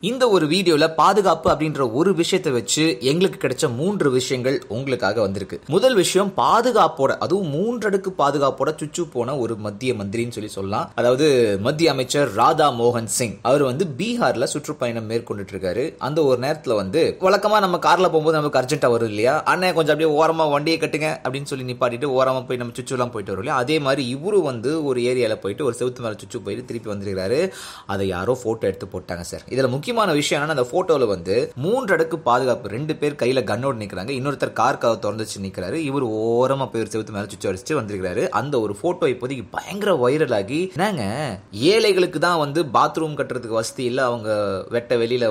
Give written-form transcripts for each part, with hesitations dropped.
இந்த ஒரு வீடியோல பாதுகாப்பு அப்படின்ற ஒரு விஷயத்தை வச்சு எங்களுக்கு கிடைச்ச 3 விஷயங்கள் உங்களுக்காக வந்திருக்கு. முதல் விஷயம், பாதுகாப்போட, அதுவும் 3 அடுக்கு பாதுகாப்போட சுச்சு போன ஒரு மத்திய மந்திரின்னு சொல்லலாம். அதாவது மத்திய அமைச்சர் ராதா மோகன் சிங் அவர் பீகார்ல சுற்றுப்பயணம் மேற்கொண்டுட்டு இருக்காரு. அந்த ஒரு நேரத்துல வழக்கமா நம்ம கார்ல போகும்போது நமக்கு அர்ஜென்ட்டா வரும் இல்லையா, அண்ணன் கொஞ்சம் அப்படியே ஓரமா வண்டியை கட்டுங்க அப்படின்னு சொல்லி நிப்பாட்டிட்டு ஓரமா போய் நம்ம சுச்சு எல்லாம் போயிட்டு வரும் இல்லையா, அதே மாதிரி இவரு ஒரு ஏரியால போயிட்டு ஒரு செவுத்து மேல சுச்சு போயிட்டு திருப்பி வந்திருக்காரு. அதை யாரோ போட்டோ எடுத்து போட்டாங்க சார். இதுல முக்கியமான விஷயம் என்னன்னா, அந்த போட்டோல 3 அடுக்கு பாதுகாப்பு, 2 பேர் கையில கன்னோடு நிக்கிறாங்க, இன்னொருத்தர் கார் கதவை திறந்துச்சு நிக்கிறாரு, இவர் ஓரமா போய் ஒரு செவுத்து மேல சுச்சு அடிச்சுட்டு வந்திருக்காரு. அந்த ஒரு போட்டோ இப்போதைக்கு பயங்கர வைரல் ஆகி, நாங்க ஏழைகளுக்கு தான் பாத்ரூம் கட்டுறதுக்கு வசதி இல்ல, அவங்க வெட்ட வெளியில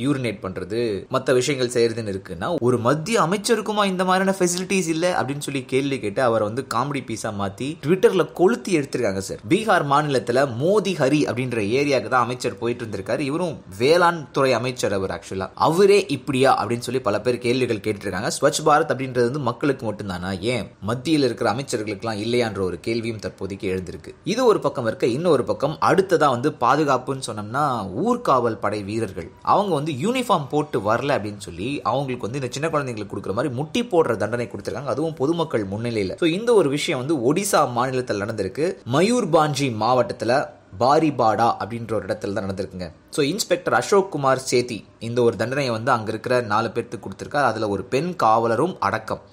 யூரினேட் பண்றது மற்ற விஷயங்கள் செய்யறதுன்னு இருக்குன்னா, ஒரு மத்திய அமைச்சருக்குமா இந்த மாதிரியான ஃபெசிலிட்டிஸ் இல்ல அப்படின்னு சொல்லி கேள்வி கேட்டு அவர் காமெடி பீஸா மாத்தி ட்விட்டர்ல கொளுத்தி எடுத்திருக்காங்க சார். பீகார் மாநிலத்துல மோதி ஹரி அப்படின்ற ஏரியாவுக்கு தான் அமைச்சர் போயிட்டு இருந்திருக்காரு. இவரும் வேளாண் துறை அமைச்சர். அவர் ஆக்சுவலா அவரே இப்படியா அப்படின்னு சொல்லி பல பேர் கேள்விகள் கேட்டிருக்காங்க. ஸ்வச் பாரத் அப்படின்றது மக்களுக்கு மட்டும்தானா, ஏன் மத்தியில் இருக்கிற அமைச்சர்களுக்கு எல்லாம் இல்லையான்ற ஒரு கேள்வியும் தற்போதைக்கு எழுந்திருக்கு. இது ஒரு பக்கம் இருக்க, இன்னொரு பக்கம் அடுத்ததா பாதுகாப்புன்னு சொன்னோம்னா, ஊர்காவல் படை வீரர்கள் அவங்க யூனிஃபார்ம் போட்டு வரல அப்படின்னு சொல்லி அவங்களுக்கு இந்த சின்ன குழந்தைங்களுக்கு கொடுக்குற மாதிரி முட்டி போடுற தண்டனை கொடுத்திருக்காங்க, அதுவும் பொதுமக்கள் முன்னிலையில. இந்த ஒரு விஷயம் ஒடிசா மாநிலத்தில் நடந்திருக்கு. மயூர்பாஞ்சி மாவட்டத்துல பாரிபாடா அப்படின்ற ஒரு இடத்துல தான் நடந்திருக்குங்க. இன்ஸ்பெக்டர் அசோக் குமார் சேத்தி இந்த ஒரு தண்டனையை அங்க இருக்கிற 4 பேருக்கு கொடுத்திருக்காரு. அதுல ஒரு பெண் காவலரும் அடக்கம்.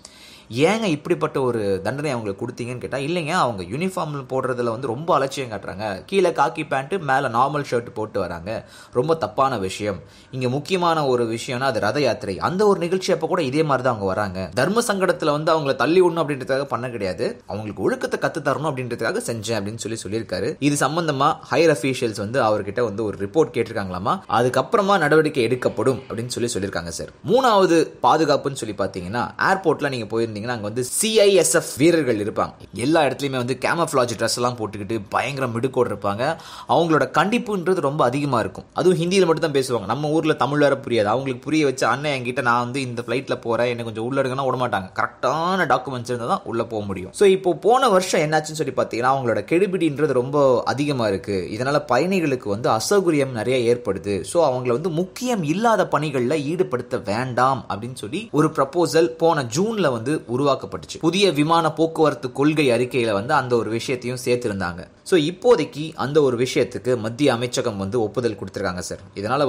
ஏங்க இப்படிப்பட்ட ஒரு தண்டனை அவங்களுக்கு கொடுத்தீங்கன்னு கேட்டா, இல்லைங்க, அவங்க யூனிஃபார்ம் போடுறதுல ரொம்ப அலட்சியம் காட்டுறாங்க, கீழே காக்கி பேண்ட் மேல நார்மல் ஷர்ட் போட்டு வராங்க, ரொம்ப தப்பான விஷயம். இங்க முக்கியமான ஒரு விஷயம்னா அது ரத யாத்திரை. அந்த ஒரு நிகழ்ச்சி அப்ப கூட இதே மாதிரி தான் அவங்க வராங்க. தர்ம சங்கடத்துல அவங்களை தள்ளி விடணும் அப்படின்றதுக்காக பண்ண கிடையாது, அவங்களுக்கு ஒழுக்கத்தை கத்து தரணும் அப்படின்றதுக்காக செஞ்சேன் அப்படின்னு சொல்லியிருக்காரு. இது சம்பந்தமா ஹையர் அபிஷியல்ஸ் அவர்கிட்ட ஒரு ரிப்போர்ட் கேட்டிருக்காங்களாமா, அதுக்கப்புறமா நடவடிக்கை எடுக்கப்படும் அப்படின்னு சொல்லியிருக்காங்க சார். 3வது பாதுகாப்புன்னு சொல்லி பாத்தீங்கன்னா, ஏர்போர்ட்ல நீங்க போயிருந்தீங்க, அங்க CISF வீரர்கள் இருப்பாங்க. எல்லா இடத்துலயுமே கேமோஃப்ளாஜ் ட்ரெஸ் எல்லாம் போட்டுக்கிட்டு பயங்கர மிடுக்கோடு இருப்பாங்க. அவங்களோட கண்டிப்புன்றது ரொம்ப அதிகமா இருக்கும். அதுவும் ஹிந்தியில மட்டும் தான் பேசுவாங்க. நம்ம ஊர்ல தமிழ் வேற புரியாது. அவங்களுக்கு புரிய வச்சு, அண்ணன் என்கிட்ட நான் இந்த ஃபிளைட்ல போறேன், என்ன கொஞ்சம் உள்ள எடுங்கன்னா விட மாட்டாங்க. கரெக்டான டாக்குமெண்ட்ஸ் இருந்தா தான் உள்ள போக முடியும். இப்போ போன வருஷம் என்னாச்சுன்னு சொல்லி பாத்தீங்கன்னா, அவங்களோட கெடுபிடின்றது ரொம்ப அதிகமா இருக்கு. இதனால பயணிகளுக்கு அசௌகரியம் நிறைய ஏற்படுது. அவங்கள முக்கியம் இல்லாத பணிகள்ல ஈடுபடுத்த வேண்டாம் அப்படின்னு சொல்லி ஒரு ப்ரப்போசல் போன ஜூன்ல உருவாக்கப்பட்டுச்சு. புதிய விமான போக்குவரத்து கொள்கை அறிக்கையில அந்த ஒரு விஷயத்தையும் சேர்த்திருந்தாங்க. இப்போதைக்கு அந்த ஒரு விஷயத்துக்கு மத்திய அமைச்சகம் ஒப்புதல் கொடுத்திருக்காங்க சார். இதனால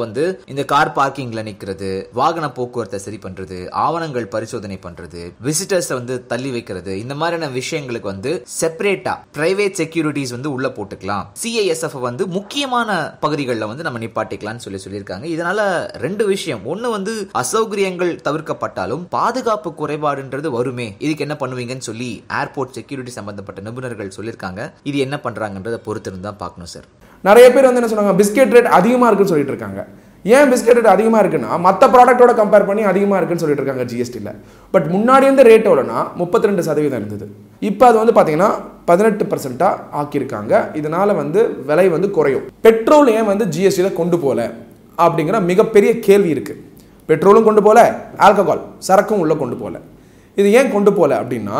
இந்த கார் பார்க்கிங்ல நிக்கிறது, வாகன போக்குவரத்தை சரி பண்றது, ஆவணங்கள் பரிசோதனை பண்றது, விசிட்டர்ஸ் தள்ளி வைக்கிறது, இந்த மாதிரியான விஷயங்களுக்கு செப்பரேட்டா பிரைவேட் செக்யூரிட்டிஸ் உள்ள போட்டுக்கலாம். CISF முக்கியமான பகுதிகளில் நம்ம நிப்பாட்டிக்கலாம்னு சொல்லியிருக்காங்க. இதனால 2 விஷயம், ஒன்னு அசௌகரியங்கள் தவிர்க்கப்பட்டாலும் பாதுகாப்பு குறைபாடுன்றது வருமே, இதுக்கு என்ன பண்ணுவீங்கன்னு சொல்லி ஏர்போர்ட் செக்யூரிட்டி சம்பந்தப்பட்ட நிபுணர்கள் சொல்லியிருக்காங்க. இது என்ன பண்றாங்கன்றத பொறுத்து இருந்தா பார்க்கணும் சார். நிறைய பேர் என்ன சொன்னாங்க, பிஸ்கெட் ரேட் அதிகமா இருக்குன்னு சொல்லிட்டு இருக்காங்க. ஏன் பிஸ்கெட் ரேட் அதிகமா இருக்குன்னா, மற்ற ப்ராடக்டோட கம்பேர் பண்ணி அதிகமா இருக்குன்னு சொல்லிட்டு இருக்காங்க GSTல. பட் முன்னாடி ரேட் எவ்வளோனா 32% இருந்தது. இப்போ அது பார்த்தீங்கன்னா 18% ஆக்கியிருக்காங்க. இதனால விலை குறையும். பெட்ரோல் ஏன் GSTல கொண்டு போல அப்படிங்கிற மிகப்பெரிய கேள்வி இருக்கு. பெட்ரோலும் கொண்டு போல, ஆல்கஹால் சரக்கும் உள்ள கொண்டு போல. இது ஏன் கொண்டு போல அப்படின்னா,